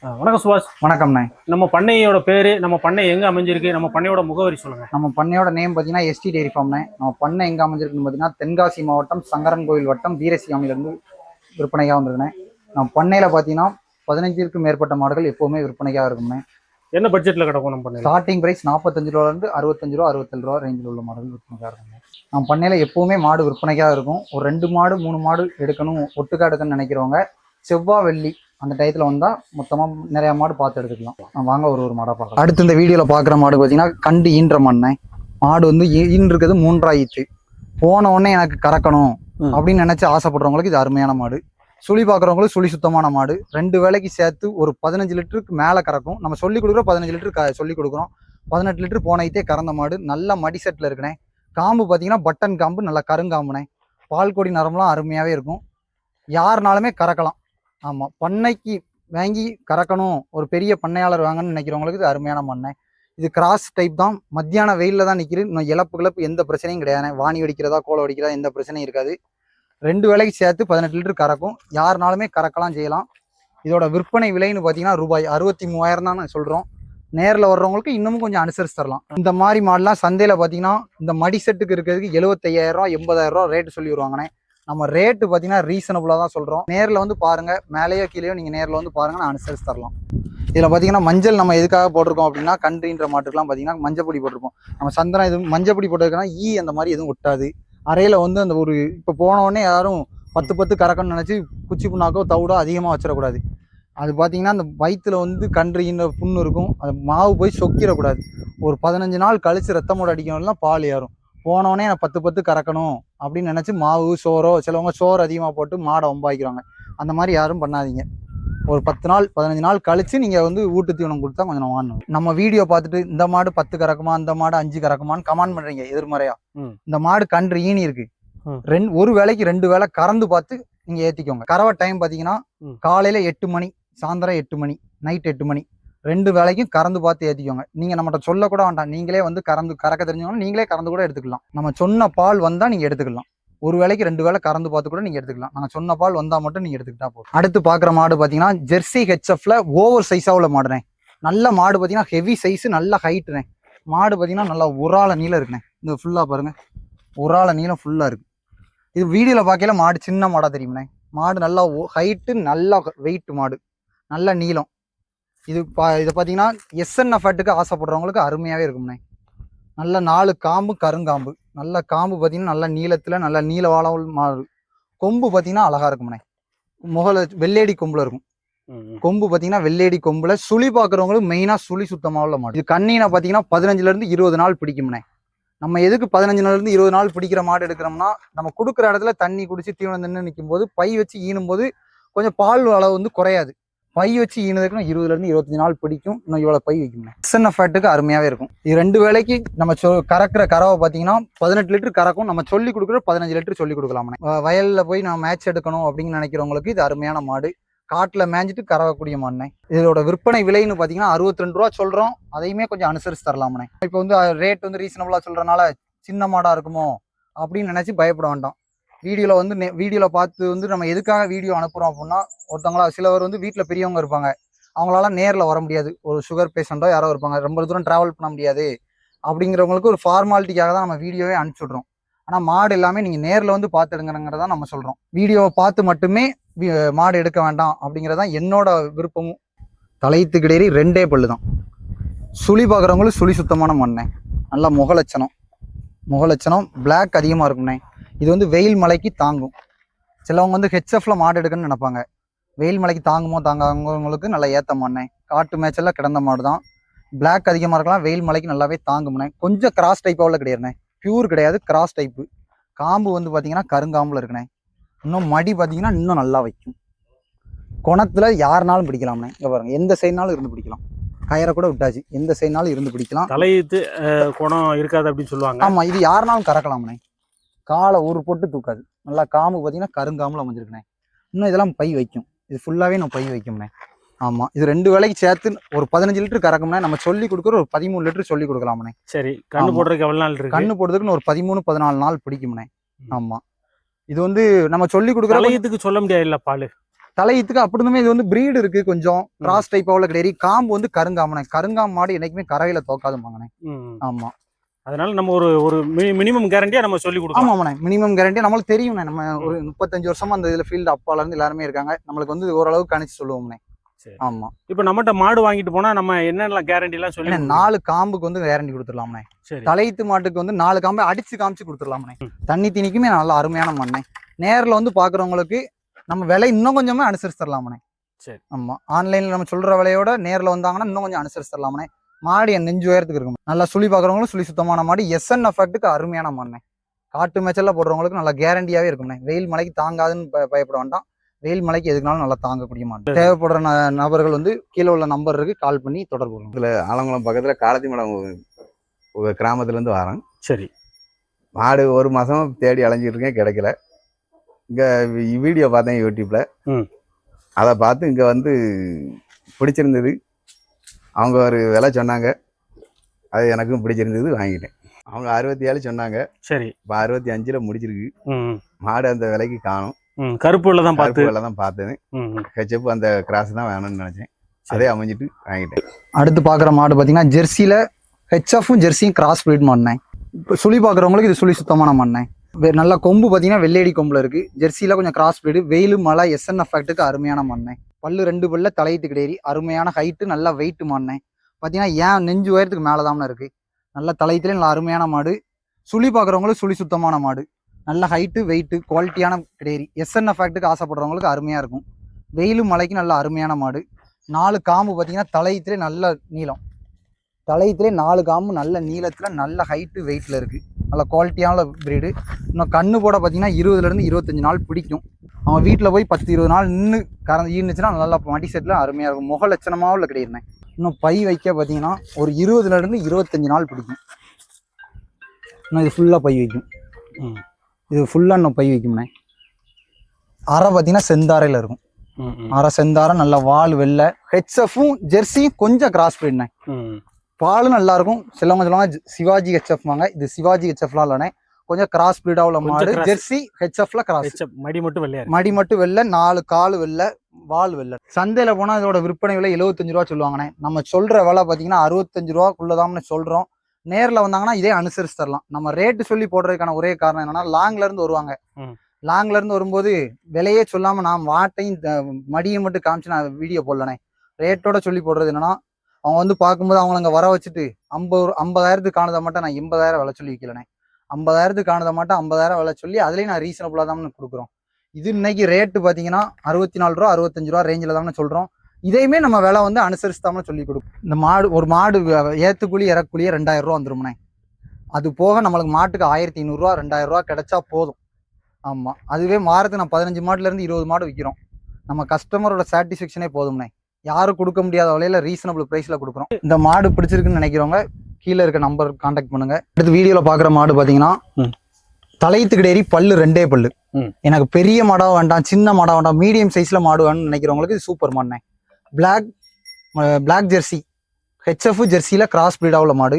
வணக்கம் சுபாஷ். வணக்கம்ண்ணே. நம்ம பண்ணையோட பேரு, நம்ம பண்ணை எங்க அமைஞ்சிருக்கு, நம்ம பண்ணையோட முகவரி சொல்லுங்க. நம்ம பண்ணையோட நேம் பார்த்தீங்கன்னா எஸ்டி டெய்ரி ஃபார்ம்ண்ணே. நம்ம பண்ணை எங்கே அமைஞ்சிருக்குன்னு பார்த்தீங்கன்னா தென்காசி மாவட்டம் சங்கரன் கோயில் வட்டம் வீரசியாமிலிருந்து விற்பனையாக வந்திருக்குண்ணே. நம்ம பண்ணையில் பார்த்தீங்கன்னா 15க்கும் மேற்பட்ட மாடுகள் எப்போவுமே விற்பனையாக இருக்கும்ண்ணே. என்ன பட்ஜெட்டில் கிடக்கும் நம்ம பண்ணை? ஸ்டார்டிங் ப்ரைஸ் 45 ரூபாலேருந்து 65 ரூபா 67 ரூபா ரேஞ்சில் உள்ள மாடுகள் விற்பனையாக இருக்குங்க. நம்ம பண்ணையில் எப்போவுமே மாடு விற்பனையாக இருக்கும். ஒரு 2 மாடு 3 மாடு எடுக்கணும், ஒட்டுக்கா எடுக்கணும்னு நினைக்கிறவங்க செவ்வாய் வெள்ளி அந்த டயத்தில் வந்தால் மொத்தமாக நிறையா மாடு பார்த்து எடுத்துக்கலாம். வாங்க ஒரு மாடாக பார்க்கலாம். அடுத்து இந்த வீடியோவில் பார்க்குற மாடு பார்த்தீங்கன்னா கண்டு ஈன்ற மண்ணை மாடு வந்து ஈன்றது 3 ஆயிடுச்சு. போன உடனே எனக்கு கறக்கணும் அப்படின்னு நினச்சி ஆசைப்படுறவங்களுக்கு இது அருமையான மாடு. சுழி பார்க்குறவங்களுக்கு சுழி சுத்தமான மாடு. 2 வேளைக்கு சேர்த்து ஒரு 15 லிட்டருக்கு மேலே கறக்கும். நம்ம சொல்லி கொடுக்குறோம் 15 லிட்டரு சொல்லி கொடுக்குறோம். 18 லிட்டர் போனைத்தே கறந்த மாடு. நல்ல மடி செட்டில் இருக்குண்ணே. காம்பு பார்த்தீங்கன்னா பட்டன் காம்பு, நல்லா கருங்காம்புனே. பால் கொடி நரம்புலாம் அருமையாகவே இருக்கும். யாருனாலுமே கறக்கலாம். ஆமாம், பண்ணைக்கு வாங்கி கறக்கணும், ஒரு பெரிய பண்ணையாளர் வாங்கன்னு நினைக்கிறவங்களுக்கு இது அருமையான மண்ணை. இது கிராஸ் டைப் தான். மத்தியான வெயிலில் தான் நிற்கிது. இன்னும் இழப்பு எந்த பிரச்சனையும் கிடையாது. வாணி வெடிக்கிறதா கோலை வெடிக்கிறதா எந்த பிரச்சனையும் இருக்காது. 2 வேளைக்கு சேர்த்து 18 லிட்டர் கறக்கும். யாருனாலுமே கறக்கலாம், செய்யலாம். இதோட விற்பனை விலைன்னு பார்த்தீங்கன்னா ரூபாய் 63,000 தான் சொல்கிறோம். நேரில் வர்றவங்களுக்கு இன்னமும் கொஞ்சம் அனுசரிச்சு தரலாம். இந்த மாதிரி மாடலாம் சந்தையில் பார்த்தீங்கன்னா இந்த மடி செட்டுக்கு இருக்கிறதுக்கு 75,000 80,000 ரேட்டு சொல்லி வருவாங்கண்ணே. நம்ம ரேட்டு பார்த்தீங்கன்னா ரீசனபுளாக தான் சொல்கிறோம். நேரில் வந்து பாருங்கள், மேலேயோ கீழேயோ நீங்கள் நேரில் வந்து பாருங்கள், நான் அனுசரிச்சு தரலாம். இதில் பார்த்தீங்கன்னா மஞ்சள் நம்ம எதுக்காக போட்டிருக்கோம் அப்படின்னா கன்றுன்ற மாட்டுக்கெலாம் பார்த்தீங்கன்னா மஞ்சப்பொடி போட்டிருப்போம். நம்ம சந்தனம் எதுவும் மஞ்சப்பொடி போட்டிருக்கோன்னா அந்த மாதிரி எதுவும் ஒட்டாது. அறையில் வந்து அந்த ஒரு இப்போ போனோடனே யாரும் 10 கறக்கணும்னு நினச்சி குச்சி புண்ணாக்கோ தவிடோ அதிகமாக வச்சிடக்கூடாது. அது பார்த்தீங்கன்னா அந்த வயிற்றுல வந்து கன்றுன்ற புண்ணு இருக்கும். அது மாவு போய் சொக்கிடக்கூடாது. ஒரு 15 நாள் கழித்து ரத்தமோடு அடிக்கணும்னா பால் ஏறும். போனோடனே நான் 10 கறக்கணும் அப்படின்னு நினச்சி மாவு சோறோ, சிலவங்க சோறு அதிகமாக போட்டு மாடை ஒம்பாய்க்கிறாங்க. அந்த மாதிரி யாரும் பண்ணாதீங்க. ஒரு 10 நாள் 15 நாள் கழித்து நீங்கள் வந்து ஊட்டு தீவனம் கொடுத்தா கொஞ்சம் வாங்கணும். நம்ம வீடியோ பார்த்துட்டு இந்த மாடு 10 கறக்குமா, இந்த மாடு 5 கறக்குமான்னு கமெண்ட் பண்ணுறீங்க எதிர்மறையா. இந்த மாடு கன்று ஈனி இருக்கு. ஒரு வேளைக்கு 2 வேளை கறந்து பார்த்து நீங்கள் ஏற்றிக்கோங்க. கறவை டைம் பார்த்தீங்கன்னா காலையில் 8 மணி, சாயந்தரம் 8 மணி, நைட் 8 மணி, 2 வேளைக்கும் கறந்து பார்த்து ஏற்றிக்கோங்க. நீங்கள் நம்மகிட்ட சொல்லக்கூட வேண்டாம். நீங்களே வந்து கறக்க தெரிஞ்சவங்க நீங்களே கறந்து கூட எடுத்துக்கலாம். நம்ம சொன்ன பால் வந்தால் நீங்கள் எடுத்துக்கலாம். ஒரு வேளைக்கு 2 வேளை கறந்து பார்த்து கூட நீங்கள் எடுத்துக்கலாம். நாங்கள் சொன்ன பால் வந்தால் மட்டும் நீங்கள் எடுத்துக்கிட்டா போதும். அடுத்து பார்க்குற மாடு பார்த்தீங்கன்னா ஜெர்சி ஹெச்எஃப்ல ஓவர் சைஸாக உள்ள மாடுனே. நல்ல மாடு பார்த்தீங்கன்னா ஹெவி சைஸு, நல்ல ஹைட்டுனே. மாடு பார்த்தீங்கன்னா நல்லா உரால நீளம் இருக்குண்ணே. இந்த ஃபுல்லாக பாருங்கள், உரால நீளம் ஃபுல்லாக இருக்குது. இது வீடியோவில் பார்க்கல மாடு சின்ன மாடாக தெரியும்ண்ணே. மாடு நல்லா ஹைட்டு, நல்லா வெயிட் மாடு, நல்ல நீளம். இதை பார்த்தீங்கன்னா எஸ்என்எஃப் ஃபேட்டுக்கு ஆசைப்படுறவங்களுக்கு அருமையாகவே இருக்கும்ண்ணே. நல்ல 4 காம்பு, கருங்காம்பு, நல்ல காம்பு பார்த்தீங்கன்னா நல்ல நீளத்தில் நல்ல நீள வாழ மாடு. கொம்பு பார்த்தீங்கன்னா அழகாக இருக்கும்ண்ணே. முகல வெள்ளேடி கொம்புல இருக்கும். கொம்பு பார்த்தீங்கன்னா வெள்ளேடி கொம்புல. சுழி பார்க்குறவங்களுக்கு மெயினாக சுழி சுத்தமாக உள்ள மாடு. இது கண்ணீனை பார்த்தீங்கன்னா 15லேருந்து 20 நாள் பிடிக்கும்ண்ணே. நம்ம எதுக்கு 15 நாள்லேருந்து 20 நாள் பிடிக்கிற மாடு எடுக்கிறோம்னா, நம்ம கொடுக்குற இடத்துல தண்ணி குடிச்சு தீவனம் நின்று நிற்கும் போது பை வச்சு ஈனும் போது கொஞ்சம் பால் அளவு வந்து குறையாது. பை வச்சு ஈனதுக்கு 20லேருந்து 25 நாள் பிடிக்கும். இன்னும் இவ்வளோ பை வைக்கணும். எஸ்என்எஃப் ஃபேட்டுக்கு அருமையாகவே இருக்கும். இது 2 வேளைக்கு நம்ம கறக்கிற கறவை பார்த்தீங்கன்னா 18 லிட்டர் கறக்கும். நம்ம சொல்லி கொடுக்குற 15 லிட்டர் சொல்லி கொடுக்கலாமே. வயலில் போய் நான் மேட்ச் எடுக்கணும் அப்படின்னு நினைக்கிறவங்களுக்கு இது அருமையான மாடு. காட்டில் மேய்ஞ்சிட்டு கறக்கக்கூடிய மாடுனே. இதோட விற்பனை விலைன்னு பார்த்தீங்கன்னா 62 ரூபா சொல்கிறோம். அதையுமே கொஞ்சம் அனுசரிச்சு தரலாமண்ணே. இப்போ வந்து ரேட் வந்து ரீசனபுளாக சொல்கிறனால சின்ன மாடாக இருக்குமோ அப்படின்னு நினச்சி பயப்பட வேண்டாம். வீடியோவில் பார்த்து வந்து நம்ம எதுக்காக வீடியோ அனுப்புகிறோம் அப்படின்னா, ஒருத்தவங்களா சிலவர் வந்து வீட்டில் பெரியவங்க இருப்பாங்க, அவங்களால நேரில் வர முடியாது. ஒரு சுகர் பேஷண்ட்டோ யாரோ இருப்பாங்க, ரொம்ப தூரம் ட்ராவல் பண்ண முடியாது. அப்படிங்கிறவங்களுக்கு ஒரு ஃபார்மாலிட்டிக்காக தான் நம்ம வீடியோவே அனுப்பிச்சுட்றோம். ஆனால் மாடு எல்லாமே நீங்கள் நேரில் வந்து பார்த்துடுங்கிறதான் நம்ம சொல்கிறோம். வீடியோவை பார்த்து மட்டுமே மாடு எடுக்க வேண்டாம் அப்படிங்கிறதான் என்னோட விருப்பமும். தலையத்துக்கிடையே 2 பல்லு தான். சுழி பார்க்குறவங்களுக்கு சுழி சுத்தமான மண்ணே. நல்லா முகலட்சணம் பிளாக் அதிகமாக இருக்கும்ண்ணே. இது வந்து வெயில் மலைக்கு தாங்கும். சிலவங்க வந்து ஹெச்எஃப்ல மாடு எடுக்கணும்னு நினைப்பாங்க. வெயில் மலைக்கு தாங்குமோ தாங்காதவங்களுக்கு நல்லா ஏற்ற மாடுனே. காட்டு மேய்ச்சல்ல கிடந்த மாடு தான். பிளாக் அதிகமாக இருக்கலாம், வெயில் மலைக்கு நல்லாவே தாங்கும்ண்ணே. கொஞ்சம் கிராஸ் டைப்பாக உள்ள கிடையாதுண்ணே, பியூர் கிடையாது, கிராஸ் டைப்பு. காம்பு வந்து பார்த்தீங்கன்னா கருங்காம்பில் இருக்குண்ணே. இன்னும் மடி பார்த்தீங்கன்னா இன்னும் நல்லா வைக்கும். குணத்தில் யாருனாலும் பிடிக்கலாம்ண்ணே. இங்கே பாருங்க, எந்த சைடுனாலும் இருந்து பிடிக்கலாம். கயிறை கூட விட்டாச்சு, எந்த சைடுனாலும் இருந்து பிடிக்கலாம். தலையீத்து குணம் இருக்காது அப்படின்னு சொல்லுவாங்க. ஆமாம், இது யாருனாலும் கறக்கலாம்ண்ணே. காலை ஊறு போட்டு தூக்காது. நல்லா காம்பு பார்த்தீங்கன்னா கருங்காம்பில் அமைஞ்சிருக்குண்ணே. இன்னும் இதெல்லாம் பை வைக்கும். இது ஃபுல்லாகவே நான் பை வைக்கும்ண்ணே. ஆமாம், இது 2 வேளைக்கு சேர்த்து ஒரு 15 லிட்டர் கறக்கும்னா நம்ம சொல்லி கொடுக்குற ஒரு 13 லிட்டர் சொல்லி கொடுக்கலாம்ண்ணே. சரி, கண்ணு போடுறதுக்கு எவ்வளோ நாள் இருக்கு? கண்ணு போடுறதுக்குன்னு ஒரு 13-14 நாள் பிடிக்கும்ண்ணே. ஆமாம், இது வந்து நம்ம சொல்லி கொடுக்குற தலையத்துக்கு சொல்ல முடியாது இல்லை பால். தலையத்துக்கு அப்படி இருந்துமே இது வந்து பிரீடு இருக்கு, கொஞ்சம் கிராஸ் டைப் உள்ள கிடையாது. காம்பு வந்து கருங்காமனே, கருங்காம் மாடு என்னைக்குமே கரையில தோக்காதுமாங்கண்ணே. ஆமா, அதனால நம்ம ஒரு ஒரு மினிமம் கேரண்டியா நம்ம சொல்லி கொடுக்கலாம். ஆமாண்ணே, மினிமம் கேரண்டி நம்மளுக்கு தெரியும்ண்ணே. நம்ம ஒரு 35 வருஷமா அந்த இதுல ஃபீல்டு அப்பால இருந்து எல்லாருமே இருக்காங்க, நம்மளுக்கு வந்து ஓரளவுக்கு கணிச்சு சொல்லுவோம்ண்ணே. ஆமா, இப்ப நம்மகிட்ட மாடு வாங்கிட்டு போனா நம்ம என்னெல்லாம் கேரண்டி எல்லாம் சொல்லி 4 காம்புக்கு வந்து கேரண்டி கொடுத்துடலாம்ண்ணே. தலையத்து மாட்டுக்கு வந்து 4 காம்பு அடிச்சு காமிச்சு கொடுத்துடலாம்ண்ணே. தண்ணி திணிக்குமே நல்ல அருமையான மண்ணே. நேரில் வந்து பாக்குறவங்களுக்கு நம்ம விலை இன்னும் கொஞ்சமே அனுசரிச்சு தரலாமண்ணே. சரி. ஆமா, ஆன்லைன்ல நம்ம சொல்ற விலையோட நேரில் வந்தாங்கன்னா இன்னும் கொஞ்சம் அனுசரிச்சு தரலாமண்ணே. மாடு என் நெஞ்சு உயரத்துக்கு இருக்கும். நல்லா சுழி பாக்குறவங்களும் சுழி சுத்தமான மாடு, எஸ்என் எஃபெக்ட்டுக்கு அருமையான மண்ணே. காட்டு மேய்ச்சல்ல போடுறவங்களுக்கு நல்லா கேரண்டியாவே இருக்கும்ண்ணே. வெயில் மலைக்கு தாங்காதுன்னு பயப்பட வேண்டாம், வெயில் மலைக்கு எதுக்குனாலும் நல்லா தாங்கக்கூடிய மாடு. தேவைப்படுற நபர்கள் வந்து கீழே உள்ள நம்பர் இருக்கு, கால் பண்ணி தொடர்பு கொள்ளுங்க. இதுல ஆலங்குளம் பக்கத்துல காலத்தி மடம் கிராமத்துல இருந்து வரேன். சரி. மாடு ஒரு மாசம் தேடி அலைஞ்சிட்டு இருக்கேன், கிடைக்கல. இங்க வீடியோ பார்த்தேன் யூடியூப்ல, அதை பார்த்து இங்க வந்து பிடிச்சிருந்தது. அவங்க ஒரு விலை சொன்னாங்க, அது எனக்கும் பிடிச்சிருந்தது, வாங்கிட்டேன். அவங்க 67 சொன்னாங்க. சரி. இப்போ 65ல முடிச்சிருக்கு. மாடு அந்த விலைக்கு காணும். கருப்புல தான் பார்த்தேன். ஹெச்எப் அந்த கிராஸ் தான் வேணும்னு நினைச்சேன், அதே அமைஞ்சிட்டு வாங்கிட்டேன். அடுத்து பாக்குற மாடு பாத்தீங்கன்னா ஜெர்சியில ஹெச்எஃப்பும் ஜெர்சியும் கிராஸ் பிரீட் மண்ணே. இப்போ சுழி பாக்குறவங்களுக்கு இது சுழி சுத்தமான மண்ணே. நல்ல கொம்பு பாத்தீங்கன்னா வெள்ளேடி கொம்புல இருக்கு. ஜெர்சியில கொஞ்சம் கிராஸ் பிரீடு, வெயில் மழை எஸ்என் எஃபெக்ட்டுக்கு அருமையான மண்ணே. பல்லு 2 பல்ல தலையத்து கிடையாது, அருமையான ஹைட்டு, நல்லா வெயிட் மண்ணே. பாத்தீங்கன்னா ஏன் நெஞ்சு உயரத்துக்கு மேலதான் இருக்கு. நல்ல தலையத்திலே நல்ல அருமையான மாடு. சுழி பாக்குறவங்களுக்கு சுழி சுத்தமான மாடு, நல்ல ஹைட்டு வெயிட்டு குவாலிட்டியான கிடையாது. எஸ்என் எஃபெக்ட்டுக்கு ஆசைப்படுறவங்களுக்கு அருமையா இருக்கும். வெயிலும் மழைக்கு நல்ல அருமையான மாடு. 4 காம்பு பாத்தீங்கன்னா தலையத்திலே நல்ல நீளம், தலையத்திலே 4 காம்பு நல்ல நீளத்துல நல்ல ஹைட்டு வெயிட்ல இருக்கு. நல்ல குவாலிட்டியான பிரீடு. இன்னும் கண்ணு போட பார்த்தீங்கன்னா 20ல இருந்து 25 நாள் பிடிக்கும். அவன் வீட்டில் போய் 10-20 நாள் நின்று ஈர்ந்துச்சுன்னா நல்லா மடி செட்டில் அருமையாக இருக்கும். முக லட்சணமாக உள்ள கிடையாது. இன்னும் பை வைக்க பார்த்தீங்கன்னா ஒரு 20ல இருந்து 25 நாள் பிடிக்கும். இன்னும் இது ஃபுல்லாக பை வைக்கும். இது ஃபுல்லாக இன்னும் பை வைக்கும்ண்ணே. அரை பார்த்தீங்கன்னா செந்தாரையில் இருக்கும். அரை செந்தாரை நல்ல வால் வெள்ளை. ஹெச்எஃப்பும் ஜெர்சியும் கொஞ்சம் கிராஸ் பிரீட்ண்ணே. பாலும் நல்லா இருக்கும். சிலவங்க சொல்லுவாங்க சிவாஜி ஹெச்எஃப் வாங்க, இது சிவாஜி ஹெச்எஃப்லாம் இல்லைண்ணே, கொஞ்சம் கிராஸ் பிரீடா உள்ள மாடு. ஜெர்சி ஹெச்எஃப்ல கிராஸ், மடி மட்டும் வெள்ளை, 4 கால் வெள்ளை, வால் வெள்ளை. சந்தையில போனா இதோட விற்பனை விலை 75 ரூபா சொல்லுவாங்கண்ணே. நம்ம சொல்ற விலை பாத்தீங்கன்னா 65 ரூபாக்குள்ளதான் சொல்றோம். நேரில் வந்தாங்கன்னா இதே அனுசரிச்சு தரலாம். நம்ம ரேட்டு சொல்லி போடுறதுக்கான ஒரே காரணம் என்னன்னா, லாங்ல இருந்து வருவாங்க. லாங்ல இருந்து வரும்போது விலையே சொல்லாம நான் வாட்டையும் மடியை மட்டும் காமிச்சு நான் வீடியோ போடலனே. ரேட்டோட சொல்லி போடுறது என்னன்னா, அவங்க வந்து பார்க்கும்போது அவங்கள அங்கே வர வச்சுட்டு 50,000த்துக்கு காணதை மட்டும் நான் 80,000 விலை சொல்லி வைக்கலனே. 50,000த்துக்கு காணதை மட்டும் 50,000 விலை சொல்லி அதுலேயும் நான் ரீசனபுளாக தான் கொடுக்குறோம். இது இன்னைக்கு ரேட்டு பார்த்தீங்கன்னா 64 ரூபா 65 ரூபா ரேஞ்சில் தான் சொல்கிறோம். இதையுமே நம்ம விலை வந்து அனுசரிச்சு தான் சொல்லி கொடுக்கும். இந்த மாடு ஒரு மாடு ஏற்றுக்கூலி இறக்குலியே 2000 ரூபா வந்துருமுனே. அது போக நம்மளுக்கு மாட்டுக்கு 1500 ரூபா 2000 ரூபா கிடைச்சா போதும். ஆமாம், அதுவே மாதத்துக்கு நான் 15 மாடுலேருந்து 20 மாடு விற்கிறோம். நம்ம கஸ்டமரோட சாட்டிஸ்ஃபேக்ஷனே போதும்னே. யாரும் கொடுக்க முடியாத விலையில ரீசனபிள் பிரைஸ்ல கொடுக்குறோம். இந்த மாடு பிடிச்சிருக்குன்னு நினைக்கிறவங்க கீழே இருக்க நம்பர் கான்டாக்ட் பண்ணுங்க. அடுத்து வீடியோல பாக்குற மாடு பாத்தீங்கன்னா தலையத்து கிடையாது, பல்லு 2 பல்லு. எனக்கு பெரிய மாடா வேண்டாம், சின்ன மாடா வேண்டாம், மீடியம் சைஸ்ல மாடு வேணும்னு நினைக்கிறவங்களுக்கு இது சூப்பர் மாடுனே. பிளாக் ஜெர்சி ஹெச்எஃப் ஜெர்சியில கிராஸ் பிரீடா உள்ள மாடு.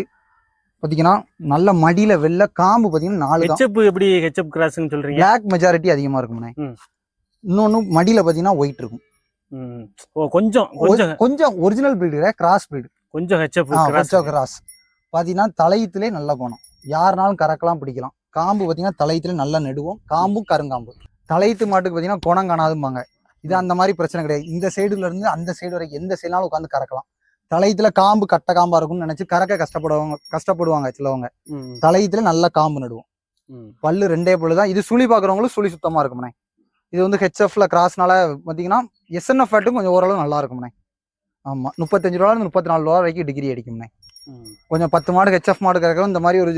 பாத்தீங்கன்னா நல்ல மடியில வெள்ளை, காம்பு பாத்தீங்கன்னா 4 ஹெச்எஃப். எப்படி ஹெச்எஃப் கிராஸ்னு சொல்றீங்க? பிளாக் மெஜாரிட்டி அதிகமா இருக்கும்னே. இன்னொன்னு மடியில பாத்தீங்கன்னா ஒயிட் இருக்கும். கொஞ்சம் ஒரிஜினல் பிரீடு, கிராஸ் பிரீடு, கொஞ்சம் கிராஸ். பாத்தீங்கன்னா தலையத்திலே நல்ல கோணம், யாருனாலும் கறக்கலாம் பிடிக்கலாம். காம்பு பாத்தீங்கன்னா தலையத்திலே நல்லா நெடுவோம், காம்பும் கருங்காம்பு. தலையத்து மாட்டுக்கு பாத்தீங்கன்னா குணம் காணாதும்பாங்க. இது அந்த மாதிரி பிரச்சனை கிடையாது. இந்த சைடுல இருந்து அந்த சைடு வரைக்கும் எந்த சைடுனாலும் உட்காந்து கறக்கலாம். தலையத்துல காம்பு கட்ட காம்பா இருக்கும்னு நினைச்சு கறக்க கஷ்டப்படுவாங்க சிலவங்க. தலையத்துல நல்ல காம்பு நடுவோம். பல்லு 2 பல்லு தான். இது சுழி பாக்குறவங்களும் சுழி சுத்தமா இருக்கும்ண்ணே. இது வந்து ஹெச்எஃப்ல கிராஸ்னால பார்த்தீங்கன்னா எஸ்என்எஃப் ஃபேட்டும் கொஞ்சம் ஓரளவு நல்லா இருக்கும்ண்ணே. ஆமாம், 35 ரூபாயிலிருந்து 34 ரூபா வரைக்கும் டிகிரி அடிக்கும்ண்ணே. கொஞ்சம் 10 மாடு ஹெச்எஃப் மாடு கறக்கிறோம். இந்த மாதிரி ஒரு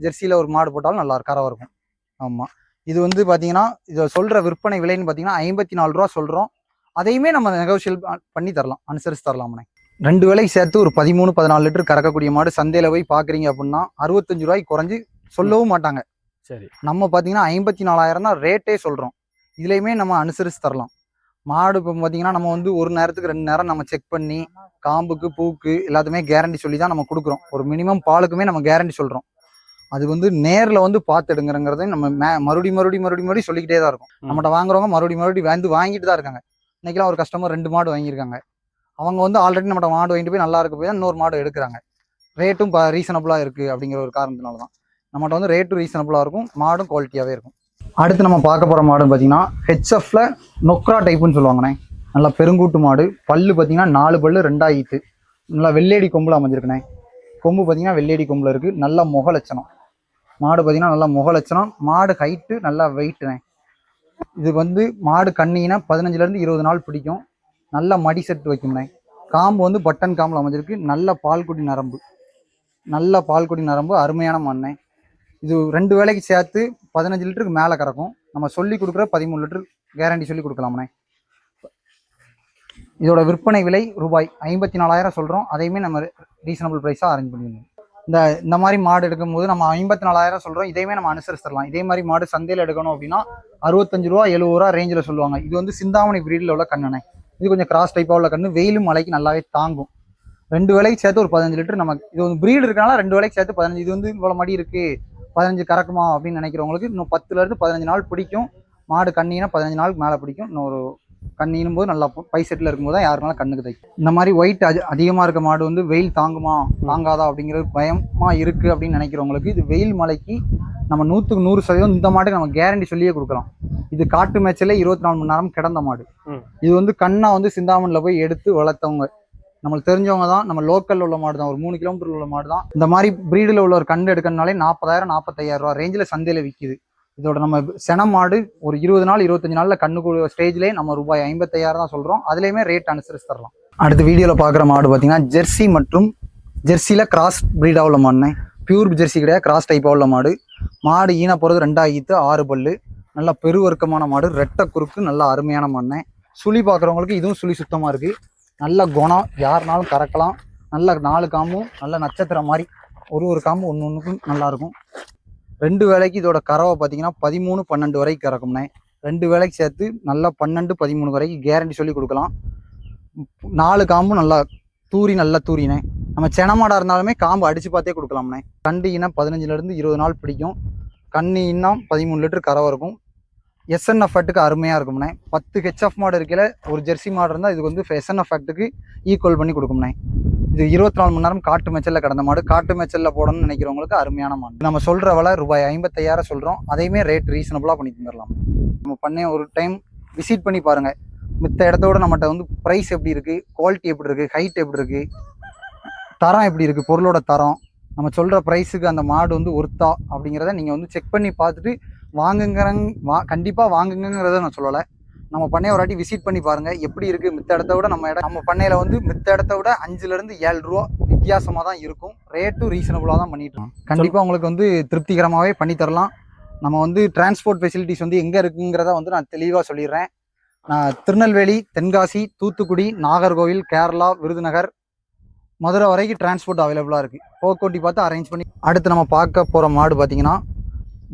ஜெர்சியில் ஒரு மாடு போட்டாலும் நல்லா கறவை இருக்கும். ஆமாம், இது வந்து பார்த்தீங்கன்னா இதை சொல்கிற விற்பனை விலைன்னு பார்த்தீங்கன்னா 54 ரூபா சொல்கிறோம். அதையுமே நம்ம நெகோஷியல் பண்ணி தரலாம், அனுசரித்து தரலாம்ண்ணே. 2 விலைக்கு சேர்த்து ஒரு 13-14 லிட்டர் கறக்கக்கூடிய மாடு சந்தையில் போய் பார்க்குறீங்க அப்படின்னா 65 ரூபாய்க்கு குறைஞ்சி சொல்லவும் மாட்டாங்க. சரி, நம்ம பார்த்தீங்கன்னா 54,000 தான் ரேட்டே சொல்கிறோம். இதுலையுமே நம்ம அனுசரித்து தரலாம். மாடு இப்போ பார்த்தீங்கன்னா நம்ம வந்து ஒரு நேரத்துக்கு 2 நேரம் நம்ம செக் பண்ணி காம்புக்கு பூக்கு எல்லாத்துமே கேரண்டி சொல்லி தான் நம்ம கொடுக்குறோம். ஒரு மினிமம் பாலுக்குமே நம்ம கேரண்டி சொல்கிறோம். அது வந்து நேரில் வந்து பார்த்துடுங்கிறதையும் நம்ம மறுபடியும் சொல்லிக்கிட்டே தான் இருக்கும். நம்மகிட்ட வாங்குறவங்க மறுபடியும் வந்து வாங்கிட்டு தான் இருக்காங்க. இன்னைக்கெல்லாம் ஒரு கஸ்டமர் 2 மாடு வாங்கியிருக்காங்க. அவங்க வந்து ஆல்ரெடி நம்மகிட்ட மாடு வாங்கிட்டு போய் நல்லா இருக்க போய் தான் இன்னொரு மாடு எடுக்கிறாங்க. ரேட்டும் ரீசனபுளாக இருக்குது அப்படிங்கிற ஒரு காரணத்தினால தான் நம்மகிட்ட வந்து ரேட்டும் ரீசனபுளாக இருக்கும், மாடும் குவாலிட்டியாகவே இருக்கும். அடுத்து நம்ம பார்க்க போகிற மாடுன்னு பார்த்தீங்கன்னா ஹெச்எஃப்ல நொக்ரா டைப்புன்னு சொல்லுவாங்கண்ணே. நல்லா பெருங்கூட்டு மாடு. பல்லு பார்த்தீங்கன்னா 4 பல்லு 2 ஈத்து. நல்லா வெள்ளேடி கொம்பில் அமைஞ்சிருக்குண்ணே. கொம்பு பார்த்தீங்கன்னா வெள்ளேடி கொம்பில் இருக்குது. நல்லா முக லட்சணம் மாடு. பார்த்தீங்கன்னா நல்லா முக லட்சணம். மாடு ஹைட்டு நல்லா வெயிட்டுண்ணே. இது வந்து மாடு கண்ணினா 15லேருந்து 20 நாள் பிடிக்கும். நல்ல மடி செட் வைக்கும்ண்ணே. காம்பு வந்து பட்டன் காம்பில் அமைஞ்சிருக்கு. நல்ல பால்குடி நரம்பு, நல்ல பால்குடி நரம்பு, அருமையான மண்ணே. இது 2 வேளைக்கு சேர்த்து 15 லிட்டருக்கு மேலே கறக்கும். நம்ம சொல்லி கொடுக்குற 13 லிட்டர் கேரண்டி சொல்லி கொடுக்கலாம்ண்ணே. இதோட விற்பனை விலை ரூபாய் 54,000 சொல்கிறோம். அதையுமே நம்ம ரீசனபிள் ப்ரைஸாக அரேஞ்ச் பண்ணிடணும். இந்த மாதிரி மாடு எடுக்கும்போது நம்ம 54,000 சொல்கிறோம். இதையுமே நம்ம அனுசரிச்சு தரலாம். இதே மாதிரி மாடு சந்தையில் எடுக்கணும் அப்படின்னா 65 ரூபா 70 ரூபா ரேஞ்சில் சொல்லுவாங்க. இது வந்து சிந்தாமணி பிரீடில் உள்ள கண்ணுண்ணே. இது கொஞ்சம் கிராஸ் டைப்பாக உள்ள கண்ணு. வெயிலும் மழைக்கு நல்லாவே தாங்கும். 2 வேளைக்கு சேர்த்து ஒரு 15 லிட்டர் நமக்கு. இது வந்து பிரீடு இருக்கனால 2 வேளைக்கு சேர்த்து 15. இது வந்து இவ்வளோ மடி இருக்குது 15 கறக்குமா அப்படின்னு நினைக்கிறவங்களுக்கு இன்னும் 10லேருந்து 15 நாள் பிடிக்கும். மாடு கண்ணினா 15 நாளுக்கு மேலே பிடிக்கும். இன்னொரு கண்ணினும் போது நல்லா பை செட்டில் இருக்கும்போது தான் யாருனாலும் கண்ணுக்கு தைக்கும். இந்த மாதிரி ஒயிட் அதிகமாக இருக்க மாடு வந்து வெயில் தாங்குமா தாங்காதா அப்படிங்கிறது பயமாக இருக்குது அப்படின்னு நினைக்கிறவங்களுக்கு இது வெயில் மழைக்கு நம்ம 100க்கு 100% இந்த மாட்டுக்கு நம்ம கேரண்டி சொல்லியே கொடுக்கலாம். இது காட்டு மேய்ச்சல 24 மணி நேரம் கிடந்த மாடு. இது வந்து கண்ணா வந்து சிந்தாமணில் போய் எடுத்து வளர்த்தவங்க, நம்மளுக்கு தெரிஞ்சவங்க தான். நம்ம லோக்கல் உள்ள மாடு தான், ஒரு 3 கிலோமீட்டர் உள்ள மாடு தான். இந்த மாதிரி பிரீடில் உள்ள ஒரு கண்டு எடுக்கணும்னாலே 40,000 45,000 ரூபா ரேஞ்சில் சந்தையில் விற்கிது. இதோட நம்ம சென மாடு ஒரு 20 நாள் 25 நாளில் கண்ணுக்கு ஸ்டேஜ்லேயே நம்ம ரூபாய் 55,000 தான் சொல்கிறோம். அதுலேயுமே ரேட் அனுசரிச்சு தரலாம். அடுத்த வீடியோவில் பார்க்குற மாடு பார்த்தீங்கன்னா ஜெர்சி மற்றும் ஜெர்சியில் கிராஸ் ப்ரீடாக உள்ள மாடுனே. பியூர் ஜெர்சி கிடையாது, கிராஸ் டைப்பாக உள்ள மாடு. மாடு ஈன போகிறது 2 ஈத்து 6 பல்லு. நல்லா பெருவர்க்கமான மாடு. ரெட்டை குறுக்கு, நல்லா அருமையான மாடுனே. சுழி பார்க்குறவங்களுக்கு இதுவும் சுழி சுத்தமாக இருக்குது. நல்ல குணம், யாருனாலும் கறக்கலாம். நல்ல 4 காம்பும் நல்ல நட்சத்திரம் மாதிரி ஒரு காம்பு ஒன்றுக்கும் நல்லாயிருக்கும். 2 வேளைக்கு இதோட கறவை பார்த்தீங்கன்னா 13 12 வரைக்கும் கறக்கும்னே. 2 வேளைக்கு சேர்த்து நல்லா 12 13 வரைக்கும் கேரண்டி சொல்லி கொடுக்கலாம். 4 காம்பும் நல்லா தூரினே. நம்ம செனமாடாக இருந்தாலுமே காம்பு அடித்து பார்த்தே கொடுக்கலாம்னே. கண்டு இனம் 15லேருந்து 20 நாள் பிடிக்கும். கண்ணி இன்னும் 13 லிட்டர் கறவை இருக்கும். எஸ்என்எஃப் ஃபேட்டுக்கு அருமையாக இருக்கும்னே. 10 ஹெச்எஃப் மாடு இருக்கையில் ஒரு ஜெர்சி மாடு இருந்தால் இதுக்கு வந்து எஸ்என்எஃப் ஃபேட்டுக்கு ஈக்குவல் பண்ணி கொடுக்கும்னே. இது 24 மணி நேரம் காட்டு மேய்ச்சலில் கிடந்த மாடு. காட்டு மேய்ச்சலில் போடணும்னு நினைக்கிறவங்களுக்கு அருமையான மாடு. நம்ம சொல்கிற விலை ரூபாய் 55,000 சொல்கிறோம். அதையுமே ரேட் ரீசனபுளாக பண்ணி தந்துடலாம். நம்ம பண்ண ஒரு டைம் விசிட் பண்ணி பாருங்கள். மித்த இடத்தோட நம்மகிட்ட வந்து ப்ரைஸ் எப்படி இருக்குது, குவாலிட்டி எப்படி இருக்குது, ஹைட் எப்படி இருக்குது, தரம் எப்படி இருக்குது, பொருளோட தரம், நம்ம சொல்கிற ப்ரைஸுக்கு அந்த மாடு வந்து ஒர்த்தா அப்படிங்கிறத நீங்கள் வந்து செக் பண்ணி பார்த்துட்டு கண்டிப்பாக வாங்குங்கிறத நான் சொல்லலை. நம்ம பண்ணையை ஒரு வாட்டி விசிட் பண்ணி பாருங்கள் எப்படி இருக்குது. மித்த இடத்த விட நம்ம பண்ணையில் வந்து மித்த இடத்த விட 5லேருந்து 7 ரூபா வித்தியாசமாக தான் இருக்கும். ரேட்டும் ரீசனபுளாக தான் பண்ணிட்டோம். கண்டிப்பாக உங்களுக்கு வந்து திருப்திகரமாகவே பண்ணி தரலாம். நம்ம வந்து டிரான்ஸ்போர்ட் ஃபெசிலிட்டிஸ் வந்து எங்கே இருக்குங்கிறத வந்து நான் தெளிவாக சொல்லிடுறேன். நான் திருநெல்வேலி, தென்காசி, தூத்துக்குடி, நாகர்கோவில், கேரளா, விருதுநகர், மதுரை வரைக்கும் டிரான்ஸ்போர்ட் அவைலபிளாக இருக்குது. போக்கோட்டி பார்த்து அரேஞ்ச் பண்ணி. அடுத்து நம்ம பார்க்க போகிற மாடு பார்த்தீங்கன்னா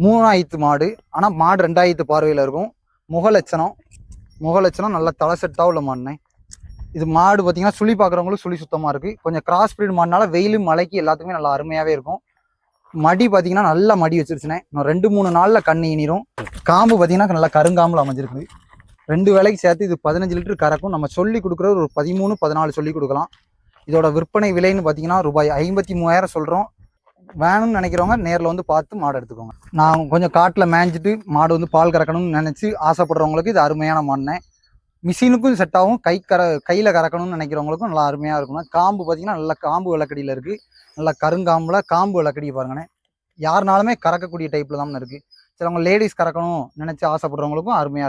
3 ஈத்து மாடு. ஆனால் மாடு 2 ஈத்து பார்வையில் இருக்கும். முகலட்சணம் நல்ல தலை செட்டாக உள்ள மாடுனே. இது மாடு பார்த்தீங்கன்னா சுழி பார்க்குறவங்களும் சுழி சுத்தமாக இருக்குது. கொஞ்சம் கிராஸ் ப்ரீட் மாடுனால வெயிலும் மழைக்கு எல்லாத்துக்குமே நல்லா அருமையாகவே இருக்கும். மடி பார்த்தீங்கன்னா நல்லா மடி வச்சிருச்சுனே. இன்னும் 2-3 நாளில் கண்ணு இனிரும். காம்பு பார்த்தீங்கன்னா நல்லா கருங்காம்பில் அமைஞ்சிருக்கு. 2 வேளைக்கு சேர்த்து இது 15 லிட்டர் கறக்கும். நம்ம சொல்லி கொடுக்குற ஒரு 13 14 சொல்லி கொடுக்கலாம். இதோட விற்பனை விலைன்னு பார்த்தீங்கன்னா ரூபாய் 53,000 சொல்கிறோம். வேணும்னு நினைக்கிறவங்க நேரில் வந்து பார்த்து மாடு எடுத்துக்கோங்க. நான் கொஞ்சம் காட்டில் மேய்ஞ்சிட்டு மாடு வந்து பால் கறக்கணும்னு நினச்சி ஆசைப்படுறவங்களுக்கு இது அருமையான மாடுனே. மிஷினுக்கும் செட் ஆகும். கையில் கறக்கணும்னு நினைக்கிறவங்களுக்கும் நல்லா அருமையாக இருக்கணும். காம்பு பார்த்தீங்கன்னா நல்லா காம்பு விளக்கடியில் இருக்குது. நல்லா கருங்காம்பில் காம்பு விளக்கடி பாருங்கண்ணே. யாருனாலுமே கறக்கக்கூடிய டைப்பில் தான் இருக்குது. சிலவங்க லேடிஸ் கறக்கணும் நினச்சி ஆசைப்படுறவங்களுக்கும் அருமையாக இருக்கும்.